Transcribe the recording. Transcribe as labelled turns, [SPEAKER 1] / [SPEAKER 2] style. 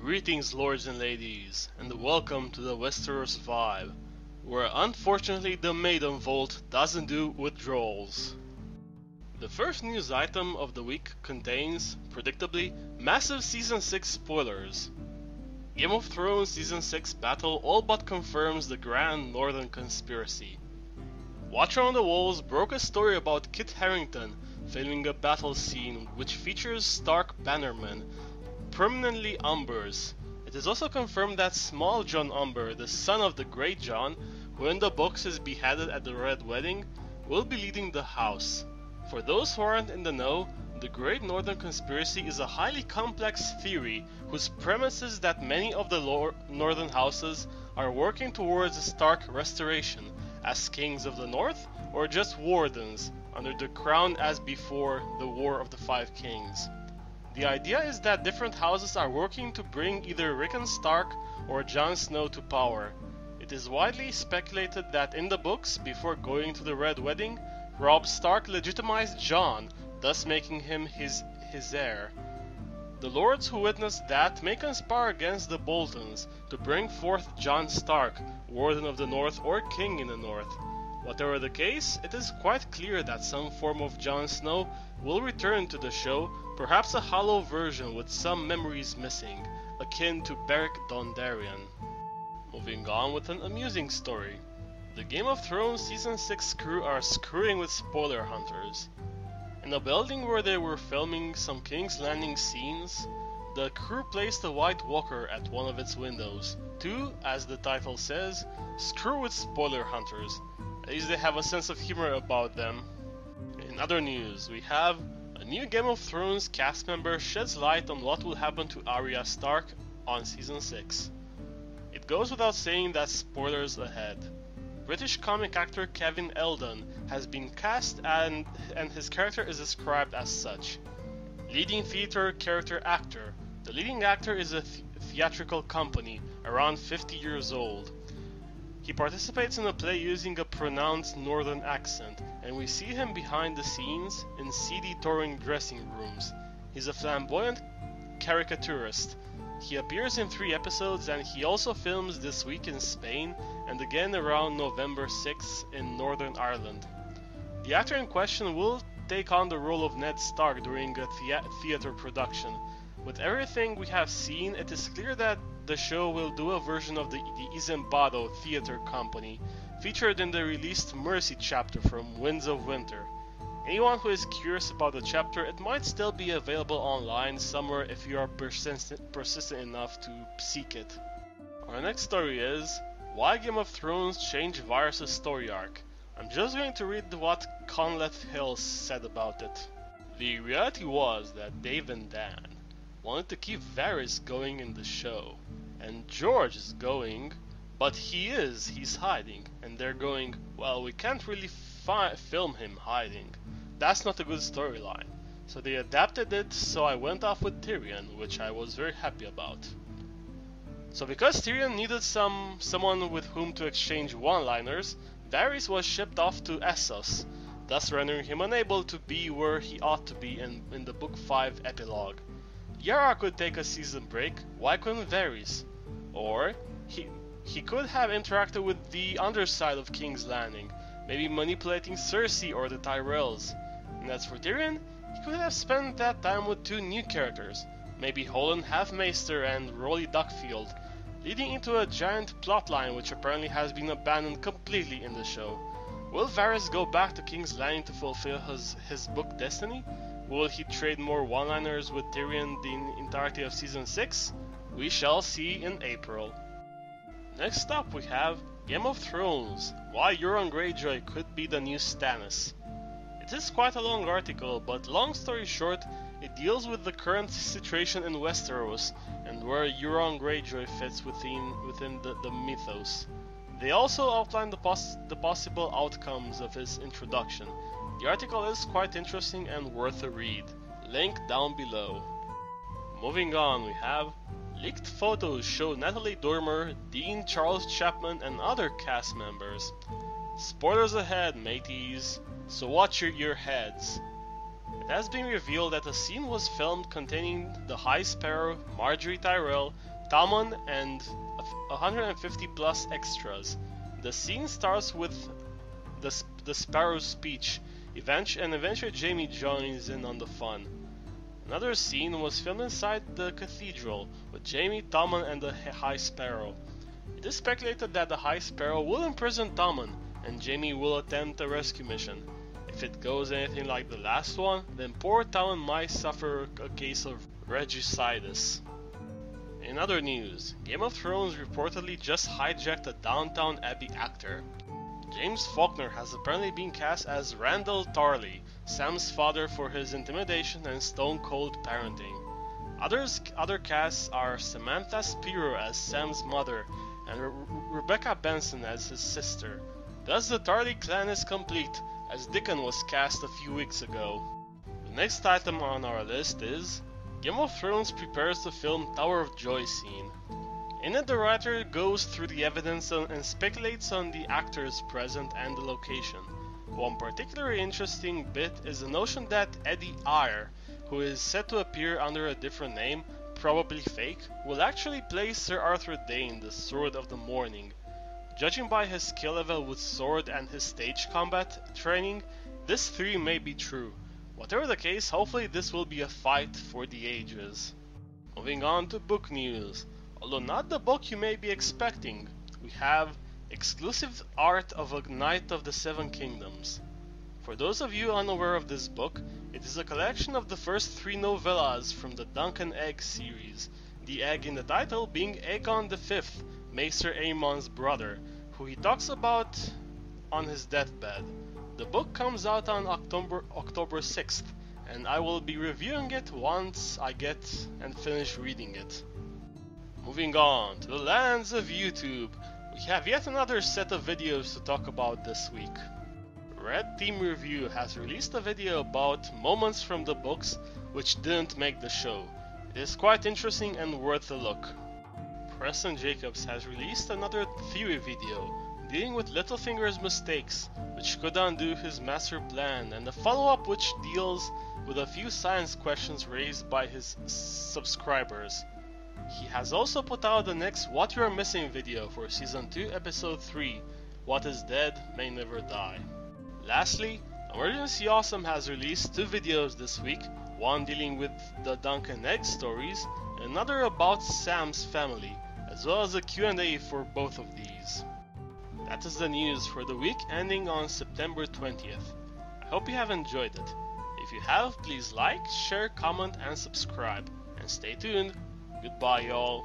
[SPEAKER 1] Greetings lords and ladies, and welcome to the Westeros vibe, where unfortunately the Maiden Vault doesn't do withdrawals. The first news item of the week contains, predictably, massive Season 6 spoilers. Game of Thrones Season 6 battle all but confirms the Grand Northern Conspiracy. Watcher on the Walls broke a story about Kit Harington filming a battle scene which features Stark bannermen, permanently Umbers. It is also confirmed that Small John Umber, the son of the Great John, who in the books is beheaded at the Red Wedding, will be leading the house. For those who aren't in the know, the Great Northern Conspiracy is a highly complex theory whose premise is that many of the northern houses are working towards a Stark restoration as kings of the north or just wardens under the crown as before the War of the Five Kings. The idea is that different houses are working to bring either Rickon Stark or Jon Snow to power. It is widely speculated that in the books, before going to the Red Wedding, Robb Stark legitimized Jon, thus making him his heir. The lords who witnessed that may conspire against the Boltons to bring forth Jon Stark, Warden of the North or King in the North. Whatever the case, it is quite clear that some form of Jon Snow will return to the show, perhaps a hollow version with some memories missing, akin to Beric Dondarrion. Moving on with an amusing story. The Game of Thrones Season 6 crew are screwing with spoiler hunters. In a building where they were filming some King's Landing scenes, the crew placed a White Walker at one of its windows to, as the title says, screw with spoiler hunters. At least they have a sense of humor about them. In other news, we have a new Game of Thrones cast member sheds light on what will happen to Arya Stark on Season 6. It goes without saying that spoilers ahead. British comic actor Kevin Eldon has been cast and his character is described as such. Leading theater character actor. The leading actor is a theatrical company, around 50 years old. He participates in a play using a pronounced northern accent, and we see him behind the scenes in seedy touring dressing rooms. He's a flamboyant caricaturist. He appears in 3 episodes and he also films this week in Spain and again around November 6th in Northern Ireland. The actor in question will take on the role of Ned Stark during a theater production. With everything we have seen, it is clear that the show will do a version of the Isambado Theatre Company, featured in the released Mercy chapter from Winds of Winter. Anyone who is curious about the chapter, it might still be available online somewhere if you are persistent enough to seek it. Our next story is, why Game of Thrones changed Varys' story arc. I'm just going to read what Conleth Hill said about it. The reality was that Dave and Dan wanted to keep Varys going in the show, and George is going, but he's hiding, and they're going, well, we can't really film him hiding. That's not a good storyline. So they adapted it, so I went off with Tyrion, which I was very happy about. So because Tyrion needed someone with whom to exchange one-liners, Varys was shipped off to Essos, thus rendering him unable to be where he ought to be in the Book 5 epilogue. Yara could take a season break, why couldn't Varys? Or, he could have interacted with the underside of King's Landing, maybe manipulating Cersei or the Tyrells. And as for Tyrion, he could have spent that time with 2 new characters, maybe Holland Halfmaester and Rolly Duckfield, leading into a giant plotline which apparently has been abandoned completely in the show. Will Varys go back to King's Landing to fulfill his book destiny? Will he trade more one-liners with Tyrion the entirety of Season 6? We shall see in April. Next up we have Game of Thrones, why Euron Greyjoy could be the new Stannis. It is quite a long article, but long story short, it deals with the current situation in Westeros and where Euron Greyjoy fits within the mythos. They also outline the possible outcomes of his introduction. The article is quite interesting and worth a read. Link down below. Moving on, we have leaked photos show Natalie Dormer, Dean Charles Chapman and other cast members. Spoilers ahead, mateys, so watch your heads. It has been revealed that a scene was filmed containing the High Sparrow, Marjorie Tyrell, Tommen, and 150 plus extras. The scene starts with the Sparrow's speech, and eventually Jaime joins in on the fun. Another scene was filmed inside the cathedral, with Jaime, Tommen, and the High Sparrow. It is speculated that the High Sparrow will imprison Tommen, and Jaime will attempt a rescue mission. If it goes anything like the last one, then poor Tommen might suffer a case of regicides. In other news, Game of Thrones reportedly just hijacked a Downton Abbey actor. James Faulkner has apparently been cast as Randall Tarley, Sam's father, for his intimidation and stone-cold parenting. Other casts are Samantha Spiro as Sam's mother and Rebecca Benson as his sister. Thus the Tarley clan is complete, as Dickon was cast a few weeks ago. The next item on our list is Game of Thrones prepares to film Tower of Joy scene. In it, the writer goes through the evidence and speculates on the actors present and the location. One particularly interesting bit is the notion that Eddie Eyre, who is said to appear under a different name, probably fake, will actually play Sir Arthur Dayne, the Sword of the Morning. Judging by his skill level with sword and his stage combat training, this theory may be true. Whatever the case, hopefully this will be a fight for the ages. Moving on to book news. Although not the book you may be expecting, we have exclusive art of a Knight of the Seven Kingdoms. For those of you unaware of this book, it is a collection of the first 3 novellas from the Dunk and Egg series, the egg in the title being Aegon V, Maester Aemon's brother, who he talks about on his deathbed. The book comes out on October 6th, and I will be reviewing it once I get and finish reading it. Moving on to the lands of YouTube, we have yet another set of videos to talk about this week. Red Team Review has released a video about moments from the books which didn't make the show. It is quite interesting and worth a look. Preston Jacobs has released another theory video dealing with Littlefinger's mistakes, which could undo his master plan, and a follow-up which deals with a few science questions raised by his subscribers. He has also put out the next What You're Missing video for Season 2 Episode 3, What is Dead May Never Die. Lastly, Emergency Awesome has released 2 videos this week, one dealing with the Dunk and Egg stories, and another about Sam's family, as well as a Q&A for both of these. That is the news for the week ending on September 20th. I hope you have enjoyed it. If you have, please like, share, comment and subscribe. And stay tuned. Goodbye y'all.